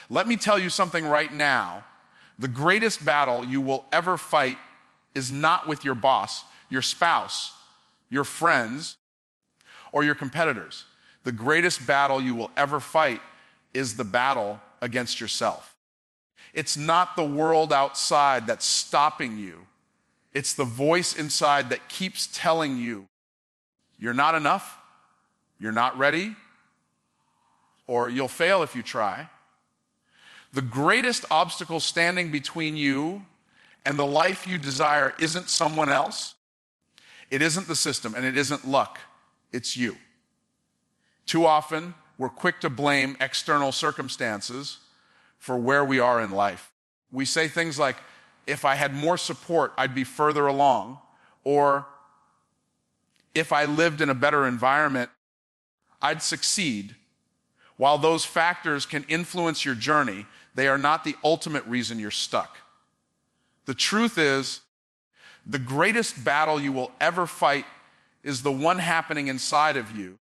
Let me tell you something right now. The greatest battle you will ever fight is not with your boss, your spouse, your friends, or your competitors. The greatest battle you will ever fight is the battle against yourself. It's not the world outside that's stopping you. It's the voice inside that keeps telling you, you're not enough, you're not ready, or you'll fail if you try. The greatest obstacle standing between you and the life you desire isn't someone else. It isn't the system, and it isn't luck. It's you. Too often, we're quick to blame external circumstances for where we are in life. We say things like, if I had more support, I'd be further along, or if I lived in a better environment, I'd succeed. While those factors can influence your journey, they are not the ultimate reason you're stuck. The truth is, the greatest battle you will ever fight is the one happening inside of you.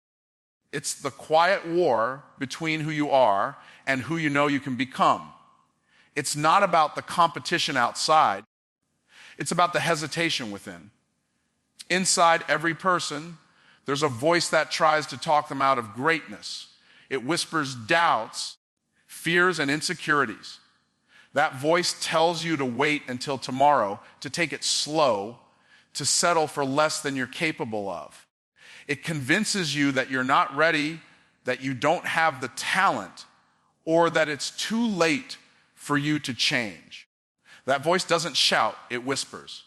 It's the quiet war between who you are and who you know you can become. It's not about the competition outside. It's about the hesitation within. Inside every person, there's a voice that tries to talk them out of greatness. It whispers doubts, fears, and insecurities. That voice tells you to wait until tomorrow, to take it slow, to settle for less than you're capable of. It convinces you that you're not ready, that you don't have the talent, or that it's too late for you to change. That voice doesn't shout, it whispers.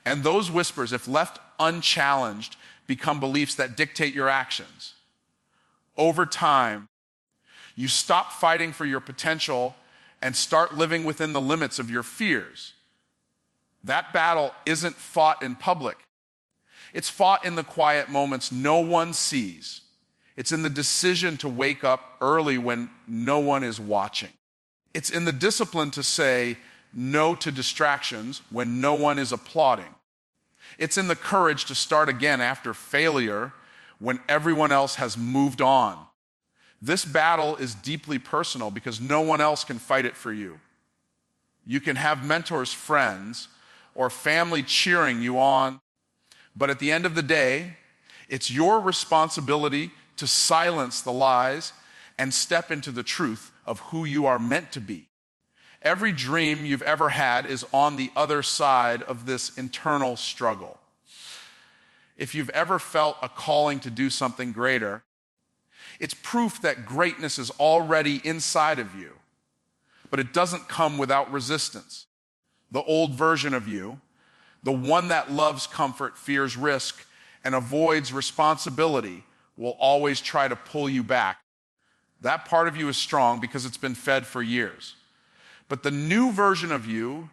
And those whispers, if left unchallenged, become beliefs that dictate your actions. Over time, you stop fighting for your potential and start living within the limits of your fears. That battle isn't fought in public. It's fought in the quiet moments no one sees. It's in the decision to wake up early when no one is watching. It's in the discipline to say no to distractions when no one is applauding. It's in the courage to start again after failure when everyone else has moved on. This battle is deeply personal because no one else can fight it for you. You can have mentors, friends, or family cheering you on, but at the end of the day, it's your responsibility to silence the lies and step into the truth of who you are meant to be. Every dream you've ever had is on the other side of this internal struggle. If you've ever felt a calling to do something greater, it's proof that greatness is already inside of you, but it doesn't come without resistance. The old version of you, the one that loves comfort, fears risk, and avoids responsibility, will always try to pull you back. That part of you is strong because it's been fed for years. But the new version of you,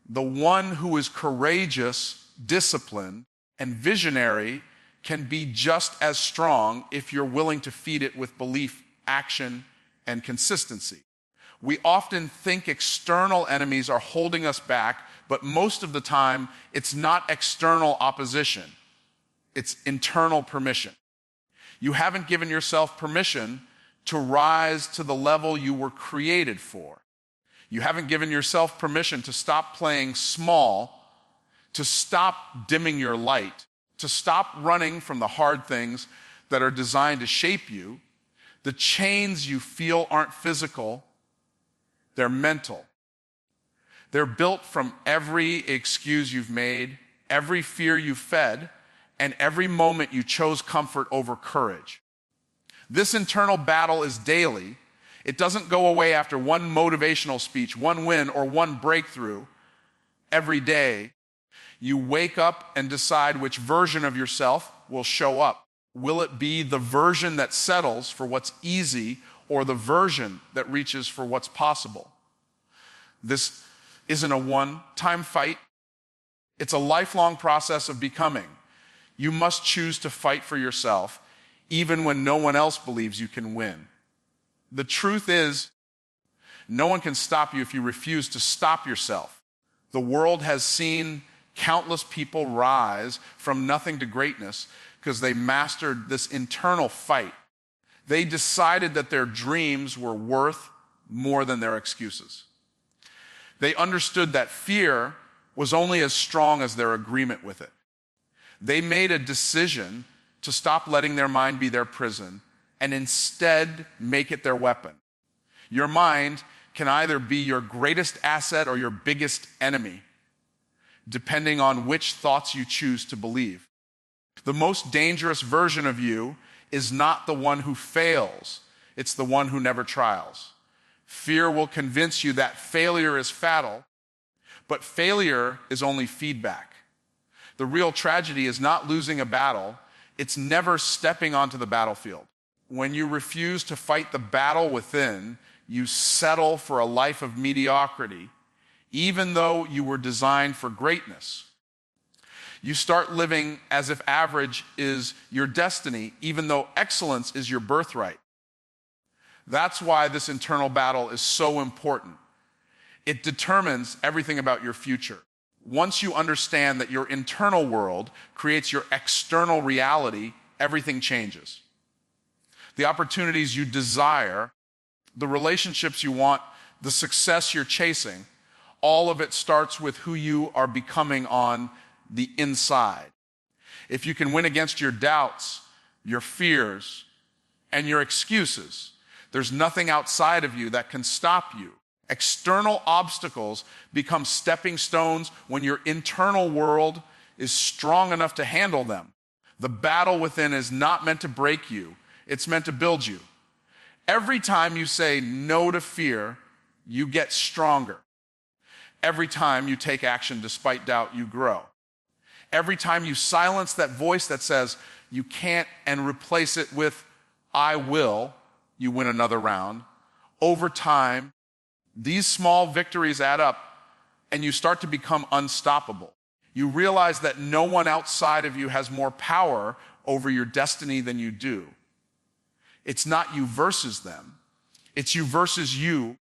the one who is courageous, disciplined, and visionary, can be just as strong if you're willing to feed it with belief, action, and consistency. We often think external enemies are holding us back, but most of the time, it's not external opposition. It's internal permission. You haven't given yourself permission to rise to the level you were created for. You haven't given yourself permission to stop playing small, to stop dimming your light, to stop running from the hard things that are designed to shape you. The chains you feel aren't physical, they're mental. They're built from every excuse you've made, every fear you've fed, and every moment you chose comfort over courage. This internal battle is daily. It doesn't go away after one motivational speech, one win, or one breakthrough. Every day, you wake up and decide which version of yourself will show up. Will it be the version that settles for what's easy or the version that reaches for what's possible? This isn't a one-time fight. It's a lifelong process of becoming. You must choose to fight for yourself, even when no one else believes you can win. The truth is, no one can stop you if you refuse to stop yourself. The world has seen countless people rise from nothing to greatness because they mastered this internal fight. They decided that their dreams were worth more than their excuses. They understood that fear was only as strong as their agreement with it. They made a decision to stop letting their mind be their prison and instead make it their weapon. Your mind can either be your greatest asset or your biggest enemy, depending on which thoughts you choose to believe. The most dangerous version of you is not the one who fails, it's the one who never trials. Fear will convince you that failure is fatal, but failure is only feedback. The real tragedy is not losing a battle, it's never stepping onto the battlefield. When you refuse to fight the battle within, you settle for a life of mediocrity, even though you were designed for greatness. You start living as if average is your destiny, even though excellence is your birthright. That's why this internal battle is so important. It determines everything about your future. Once you understand that your internal world creates your external reality, everything changes. The opportunities you desire, the relationships you want, the success you're chasing, all of it starts with who you are becoming on the inside. If you can win against your doubts, your fears, and your excuses, there's nothing outside of you that can stop you. External obstacles become stepping stones when your internal world is strong enough to handle them. The battle within is not meant to break you, it's meant to build you. Every time you say no to fear, you get stronger. Every time you take action despite doubt, you grow. Every time you silence that voice that says you can't and replace it with I will, you win another round. Over time, these small victories add up and you start to become unstoppable. You realize that no one outside of you has more power over your destiny than you do. It's not you versus them. It's you versus you.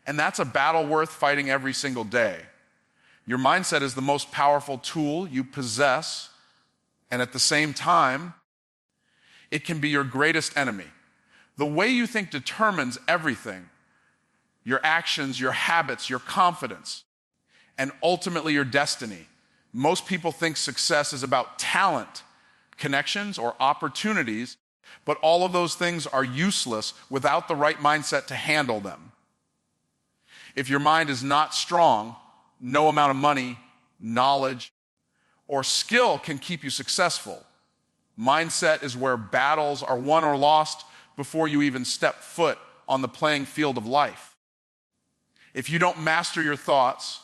And that's a battle worth fighting every single day. Your mindset is the most powerful tool you possess, and at the same time, it can be your greatest enemy. The way you think determines everything: your actions, your habits, your confidence, and ultimately your destiny. Most people think success is about talent, connections, or opportunities, but all of those things are useless without the right mindset to handle them. If your mind is not strong, no amount of money, knowledge, or skill can keep you successful. Mindset is where battles are won or lost before you even step foot on the playing field of life. If you don't master your thoughts,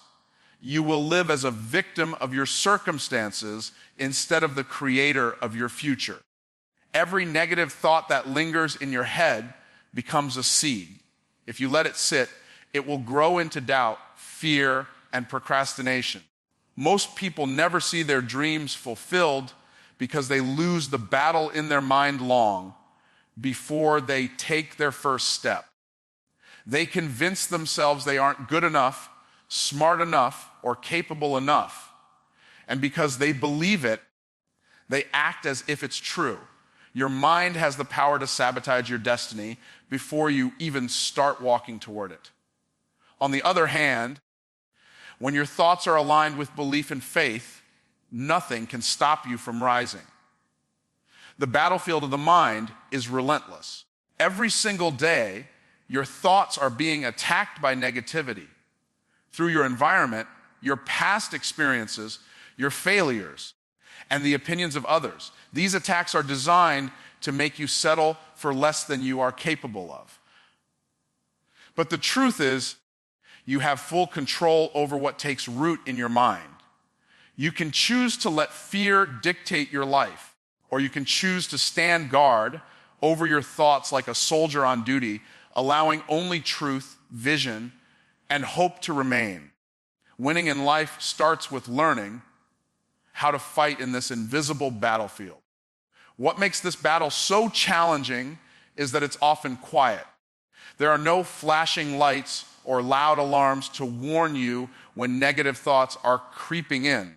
you will live as a victim of your circumstances instead of the creator of your future. Every negative thought that lingers in your head becomes a seed. If you let it sit, it will grow into doubt, fear, and procrastination. Most people never see their dreams fulfilled because they lose the battle in their mind long before they take their first step. They convince themselves they aren't good enough, smart enough, or capable enough. And because they believe it, they act as if it's true. Your mind has the power to sabotage your destiny before you even start walking toward it. On the other hand, when your thoughts are aligned with belief and faith, nothing can stop you from rising. The battlefield of the mind is relentless. Every single day, your thoughts are being attacked by negativity through your environment, your past experiences, your failures, and the opinions of others. These attacks are designed to make you settle for less than you are capable of. But the truth is, you have full control over what takes root in your mind. You can choose to let fear dictate your life, or you can choose to stand guard over your thoughts like a soldier on duty, allowing only truth, vision, and hope to remain. Winning in life starts with learning how to fight in this invisible battlefield. What makes this battle so challenging is that it's often quiet. There are no flashing lights or loud alarms to warn you when negative thoughts are creeping in.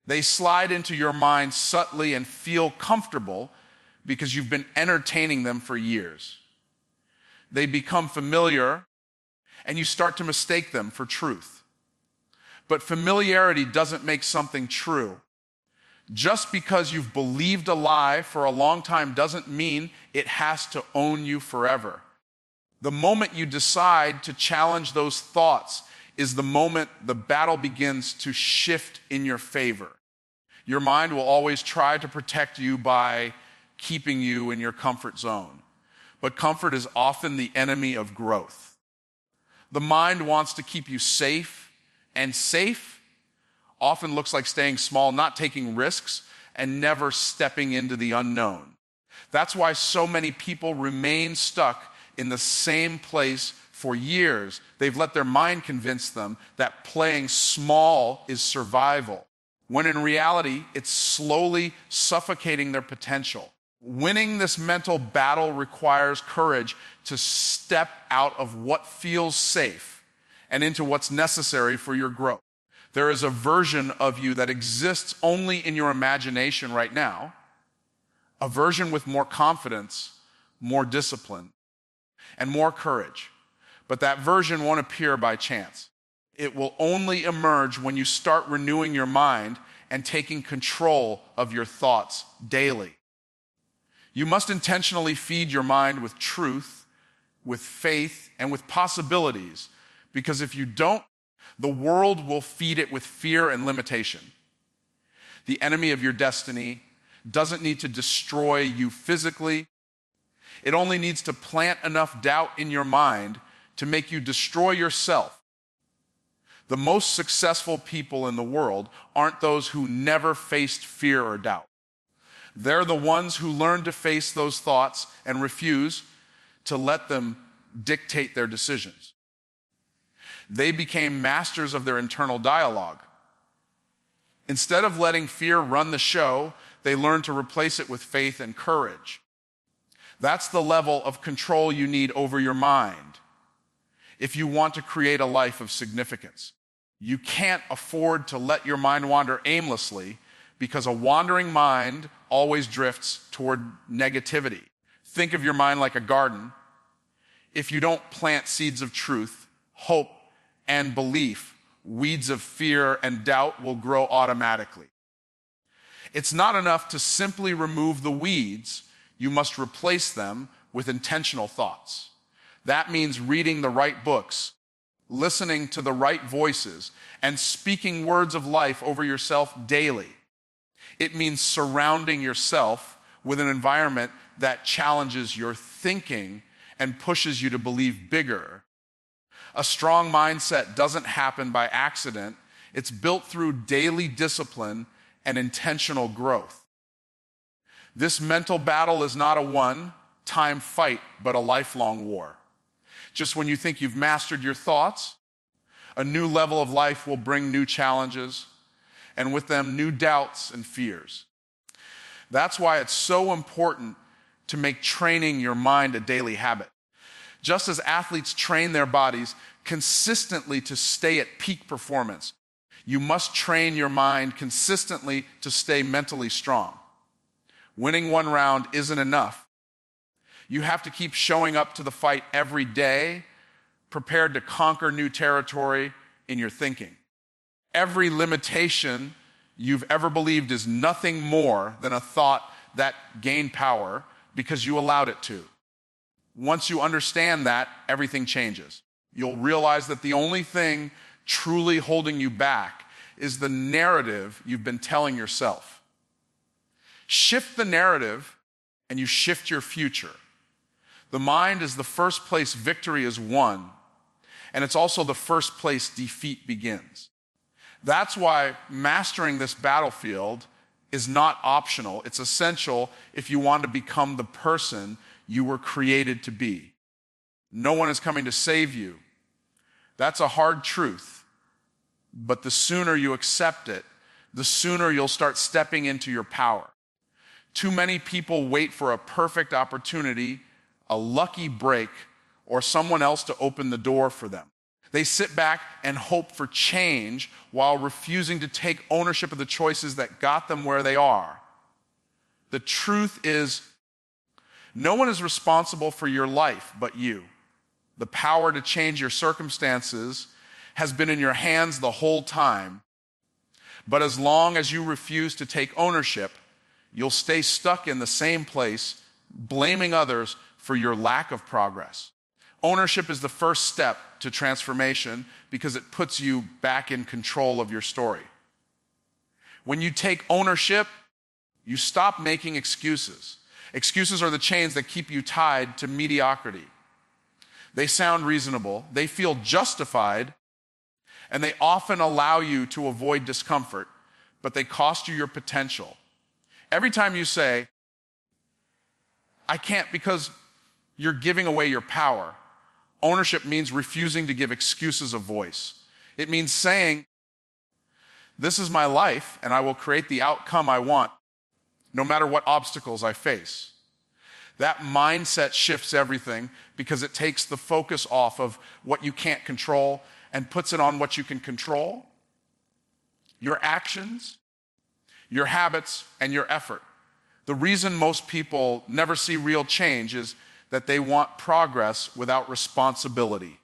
They slide into your mind subtly and feel comfortable because you've been entertaining them for years. They become familiar, and you start to mistake them for truth. But familiarity doesn't make something true. Just because you've believed a lie for a long time doesn't mean it has to own you forever. The moment you decide to challenge those thoughts is the moment the battle begins to shift in your favor. Your mind will always try to protect you by keeping you in your comfort zone. But comfort is often the enemy of growth. The mind wants to keep you safe, and safe often looks like staying small, not taking risks, and never stepping into the unknown. That's why so many people remain stuck in the same place for years. They've let their mind convince them that playing small is survival, when in reality, it's slowly suffocating their potential. Winning this mental battle requires courage to step out of what feels safe and into what's necessary for your growth. There is a version of you that exists only in your imagination right now, a version with more confidence, more discipline, and more courage. But that version won't appear by chance. It will only emerge when you start renewing your mind and taking control of your thoughts daily. You must intentionally feed your mind with truth, with faith, and with possibilities, because if you don't, the world will feed it with fear and limitation. The enemy of your destiny doesn't need to destroy you physically. It only needs to plant enough doubt in your mind to make you destroy yourself. The most successful people in the world aren't those who never faced fear or doubt. They're the ones who learn to face those thoughts and refuse to let them dictate their decisions. They became masters of their internal dialogue. Instead of letting fear run the show, they learned to replace it with faith and courage. That's the level of control you need over your mind if you want to create a life of significance. You can't afford to let your mind wander aimlessly, because a wandering mind always drifts toward negativity. Think of your mind like a garden. If you don't plant seeds of truth, hope, and belief, weeds of fear and doubt will grow automatically. It's not enough to simply remove the weeds. You must replace them with intentional thoughts. That means reading the right books, listening to the right voices, and speaking words of life over yourself daily. It means surrounding yourself with an environment that challenges your thinking and pushes you to believe bigger. A strong mindset doesn't happen by accident. It's built through daily discipline and intentional growth. This mental battle is not a one-time fight, but a lifelong war. Just when you think you've mastered your thoughts, a new level of life will bring new challenges, and with them, new doubts and fears. That's why it's so important to make training your mind a daily habit. Just as athletes train their bodies consistently to stay at peak performance, you must train your mind consistently to stay mentally strong. Winning one round isn't enough. You have to keep showing up to the fight every day, prepared to conquer new territory in your thinking. Every limitation you've ever believed is nothing more than a thought that gained power because you allowed it to. Once you understand that, everything changes. You'll realize that the only thing truly holding you back is the narrative you've been telling yourself. Shift the narrative and you shift your future. The mind is the first place victory is won, and it's also the first place defeat begins. That's why mastering this battlefield is not optional. It's essential if you want to become the person you were created to be. No one is coming to save you. That's a hard truth. But the sooner you accept it, the sooner you'll start stepping into your power. Too many people wait for a perfect opportunity, a lucky break, or someone else to open the door for them. They sit back and hope for change while refusing to take ownership of the choices that got them where they are. The truth is, no one is responsible for your life but you. The power to change your circumstances has been in your hands the whole time. But as long as you refuse to take ownership, you'll stay stuck in the same place, blaming others for your lack of progress. Ownership is the first step to transformation because it puts you back in control of your story. When you take ownership, you stop making excuses. Excuses are the chains that keep you tied to mediocrity. They sound reasonable, they feel justified, and they often allow you to avoid discomfort, but they cost you your potential. Every time you say, I can't, because you're giving away your power. Ownership means refusing to give excuses a voice. It means saying, this is my life, and I will create the outcome I want, no matter what obstacles I face. That mindset shifts everything because it takes the focus off of what you can't control and puts it on what you can control: your actions, your habits, and your effort. The reason most people never see real change is that they want progress without responsibility.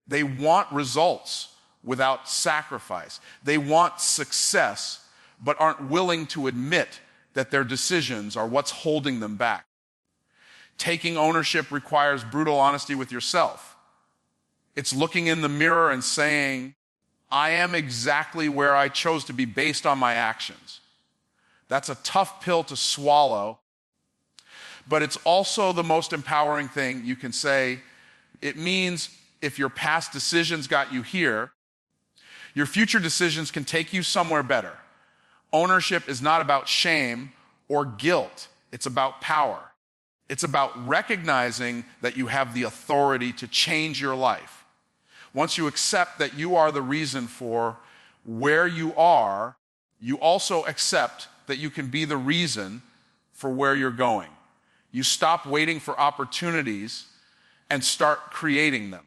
They want results without sacrifice. They want success, but aren't willing to admit that their decisions are what's holding them back. Taking ownership requires brutal honesty with yourself. It's looking in the mirror and saying, I am exactly where I chose to be based on my actions. That's a tough pill to swallow, but it's also the most empowering thing you can say. It means if your past decisions got you here, your future decisions can take you somewhere better. Ownership is not about shame or guilt. It's about power. It's about recognizing that you have the authority to change your life. Once you accept that you are the reason for where you are, you also accept that you can be the reason for where you're going. You stop waiting for opportunities and start creating them.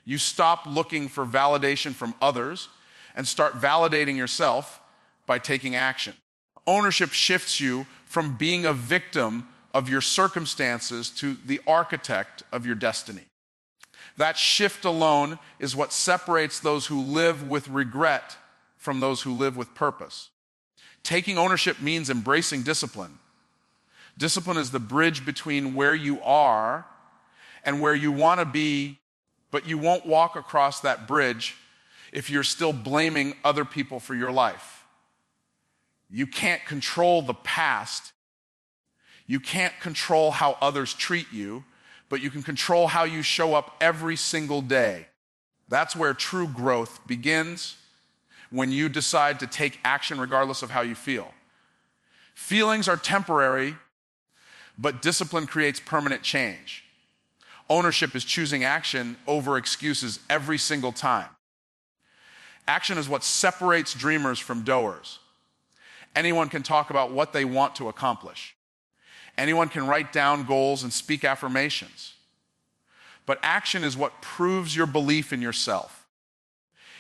You stop looking for validation from others and start validating yourself by taking action. Ownership shifts you from being a victim of your circumstances to the architect of your destiny. That shift alone is what separates those who live with regret from those who live with purpose. Taking ownership means embracing discipline. Discipline is the bridge between where you are and where you want to be, but you won't walk across that bridge if you're still blaming other people for your life. You can't control the past. You can't control how others treat you, but you can control how you show up every single day. That's where true growth begins, when you decide to take action regardless of how you feel. Feelings are temporary, but discipline creates permanent change. Ownership is choosing action over excuses every single time. Action is what separates dreamers from doers. Anyone can talk about what they want to accomplish. Anyone can write down goals and speak affirmations. But action is what proves your belief in yourself.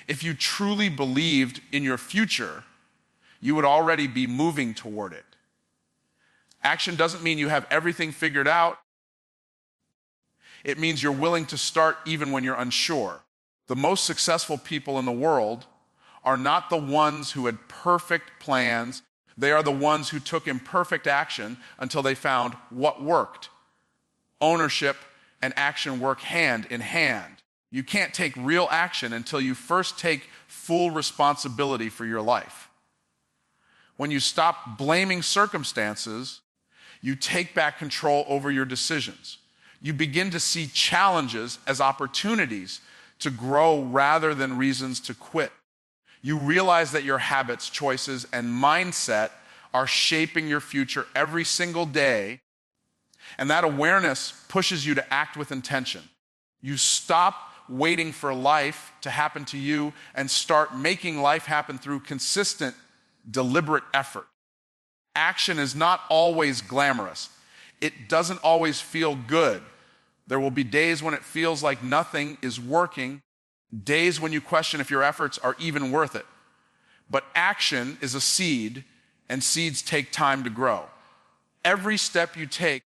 If you truly believed in your future, you would already be moving toward it. Action doesn't mean you have everything figured out. It means you're willing to start even when you're unsure. The most successful people in the world are not the ones who had perfect plans. They are the ones who took imperfect action until they found what worked. Ownership and action work hand in hand. You can't take real action until you first take full responsibility for your life. When you stop blaming circumstances, you take back control over your decisions. You begin to see challenges as opportunities to grow rather than reasons to quit. You realize that your habits, choices, and mindset are shaping your future every single day, and that awareness pushes you to act with intention. You stop waiting for life to happen to you and start making life happen through consistent, deliberate effort. Action is not always glamorous. It doesn't always feel good. There will be days when it feels like nothing is working, days when you question if your efforts are even worth it. But action is a seed, and seeds take time to grow. Every step you take,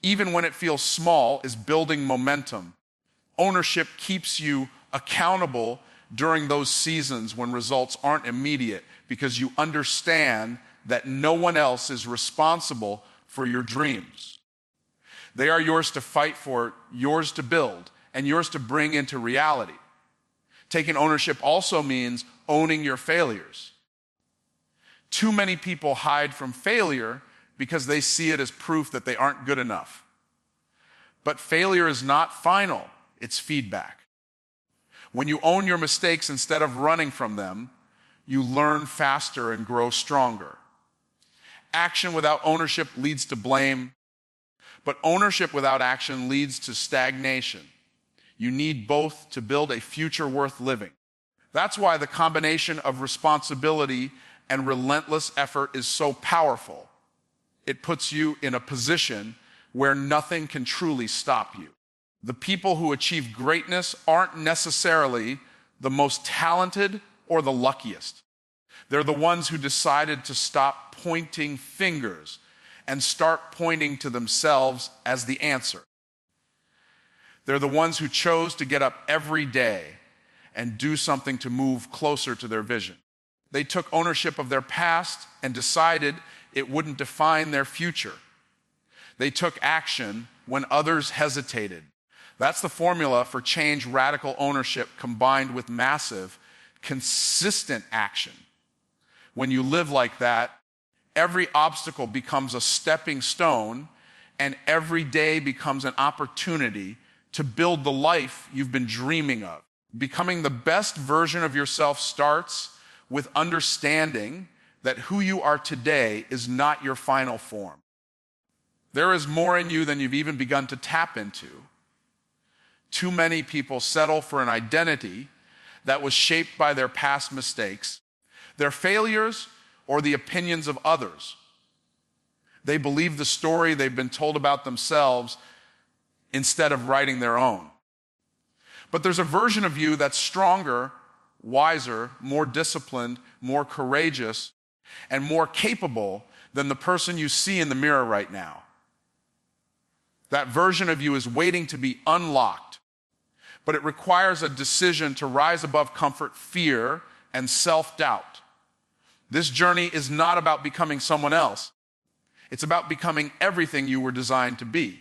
even when it feels small, is building momentum. Ownership keeps you accountable during those seasons when results aren't immediate, because you understand that no one else is responsible for your dreams. They are yours to fight for, yours to build, and yours to bring into reality. Taking ownership also means owning your failures. Too many people hide from failure because they see it as proof that they aren't good enough. But failure is not final, it's feedback. When you own your mistakes instead of running from them, you learn faster and grow stronger. Action without ownership leads to blame, but ownership without action leads to stagnation. You need both to build a future worth living. That's why the combination of responsibility and relentless effort is so powerful. It puts you in a position where nothing can truly stop you. The people who achieve greatness aren't necessarily the most talented or the luckiest. They're the ones who decided to stop pointing fingers and start pointing to themselves as the answer. They're the ones who chose to get up every day and do something to move closer to their vision. They took ownership of their past and decided it wouldn't define their future. They took action when others hesitated. That's the formula for change: radical ownership combined with massive, consistent action. When you live like that, every obstacle becomes a stepping stone, and every day becomes an opportunity to build the life you've been dreaming of. Becoming the best version of yourself starts with understanding that who you are today is not your final form. There is more in you than you've even begun to tap into. Too many people settle for an identity that was shaped by their past mistakes, their failures, or the opinions of others. They believe the story they've been told about themselves instead of writing their own. But there's a version of you that's stronger, wiser, more disciplined, more courageous, and more capable than the person you see in the mirror right now. That version of you is waiting to be unlocked, but it requires a decision to rise above comfort, fear, and self-doubt. This journey is not about becoming someone else. It's about becoming everything you were designed to be.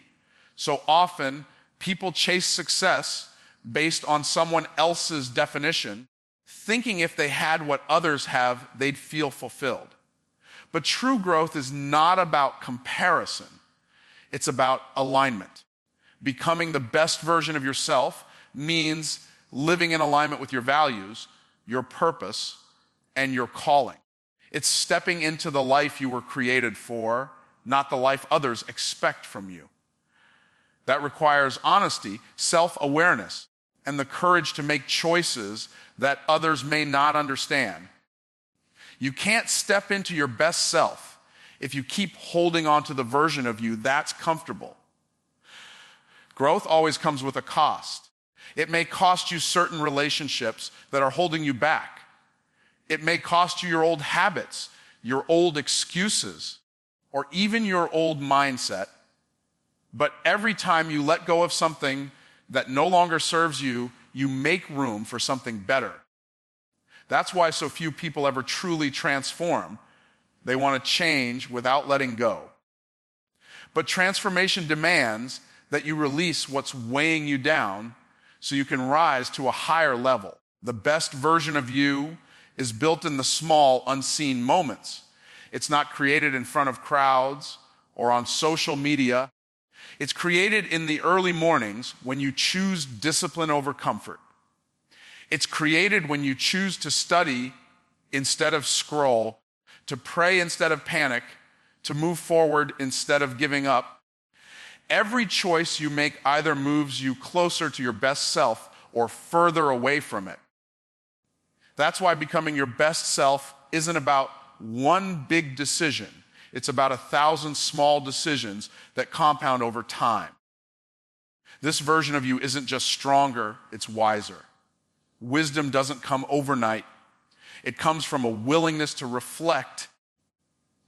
So often, people chase success based on someone else's definition, thinking if they had what others have, they'd feel fulfilled. But true growth is not about comparison. It's about alignment. Becoming the best version of yourself means living in alignment with your values, your purpose, and your calling. It's stepping into the life you were created for, not the life others expect from you. That requires honesty, self-awareness, and the courage to make choices that others may not understand. You can't step into your best self if you keep holding on to the version of you that's comfortable. Growth always comes with a cost. It may cost you certain relationships that are holding you back. It may cost you your old habits, your old excuses, or even your old mindset. But every time you let go of something that no longer serves you, you make room for something better. That's why so few people ever truly transform. They want to change without letting go. But transformation demands that you release what's weighing you down so you can rise to a higher level. The best version of you is built in the small, unseen moments. It's not created in front of crowds or on social media. It's created in the early mornings when you choose discipline over comfort. It's created when you choose to study instead of scroll, to pray instead of panic, to move forward instead of giving up. Every choice you make either moves you closer to your best self or further away from it. That's why becoming your best self isn't about one big decision. It's about 1,000 small decisions that compound over time. This version of you isn't just stronger, it's wiser. Wisdom doesn't come overnight. It comes from a willingness to reflect,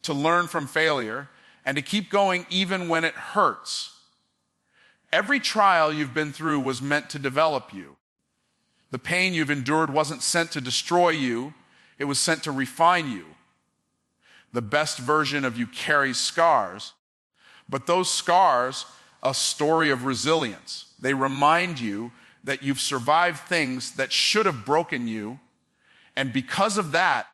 to learn from failure, and to keep going even when it hurts. Every trial you've been through was meant to develop you. The pain you've endured wasn't sent to destroy you, it was sent to refine you. The best version of you carries scars, but those scars, a story of resilience. They remind you that you've survived things that should have broken you, and because of that,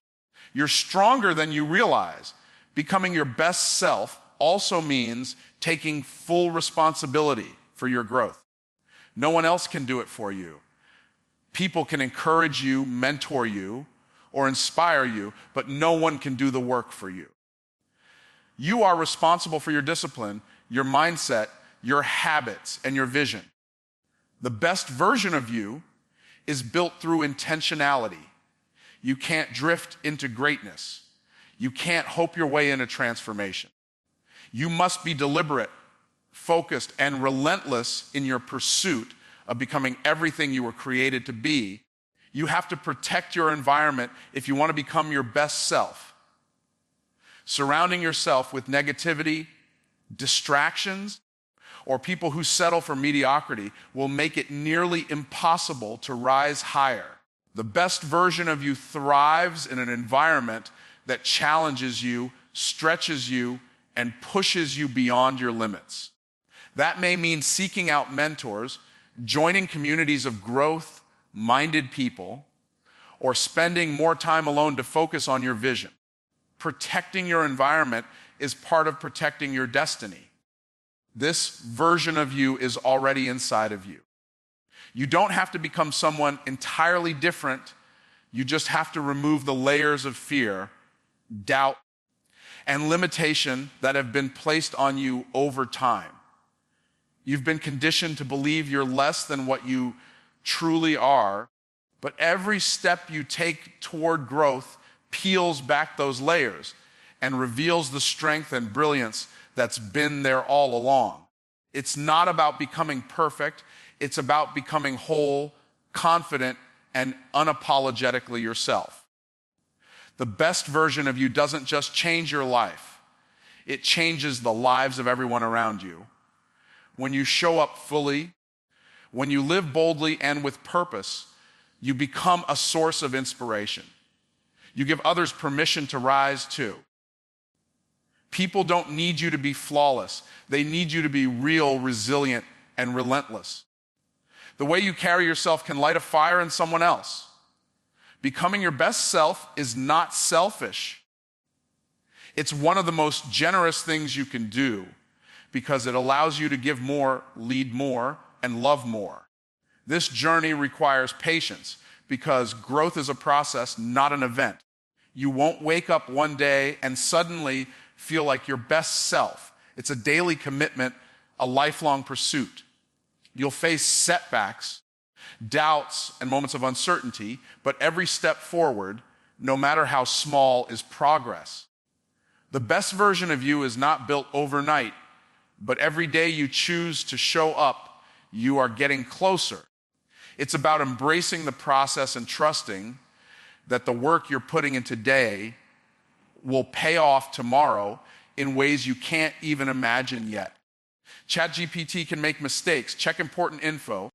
you're stronger than you realize. Becoming your best self also means taking full responsibility for your growth. No one else can do it for you. People can encourage you, mentor you, or inspire you, but no one can do the work for you. You are responsible for your discipline, your mindset, your habits, and your vision. The best version of you is built through intentionality. You can't drift into greatness. You can't hope your way into transformation. You must be deliberate, focused, and relentless in your pursuit of becoming everything you were created to be. You have to protect your environment if you want to become your best self. Surrounding yourself with negativity, distractions, or people who settle for mediocrity will make it nearly impossible to rise higher. The best version of you thrives in an environment that challenges you, stretches you, and pushes you beyond your limits. That may mean seeking out mentors, joining communities of growth-minded people, or spending more time alone to focus on your vision. Protecting your environment is part of protecting your destiny. This version of you is already inside of you. You don't have to become someone entirely different. You just have to remove the layers of fear, doubt, and limitation that have been placed on you over time. You've been conditioned to believe you're less than what you truly are, but every step you take toward growth peels back those layers and reveals the strength and brilliance that's been there all along. It's not about becoming perfect. It's about becoming whole, confident, and unapologetically yourself. The best version of you doesn't just change your life. It changes the lives of everyone around you. When you show up fully, when you live boldly and with purpose, you become a source of inspiration. You give others permission to rise too. People don't need you to be flawless. They need you to be real, resilient, and relentless. The way you carry yourself can light a fire in someone else. Becoming your best self is not selfish. It's one of the most generous things you can do because it allows you to give more, lead more, and love more. This journey requires patience because growth is a process, not an event. You won't wake up one day and suddenly feel like your best self. It's a daily commitment, a lifelong pursuit. You'll face setbacks, doubts, and moments of uncertainty, but every step forward, no matter how small, is progress. The best version of you is not built overnight, but every day you choose to show up, you are getting closer. It's about embracing the process and trusting that the work you're putting in today will pay off tomorrow in ways you can't even imagine yet. ChatGPT can make mistakes, check important info,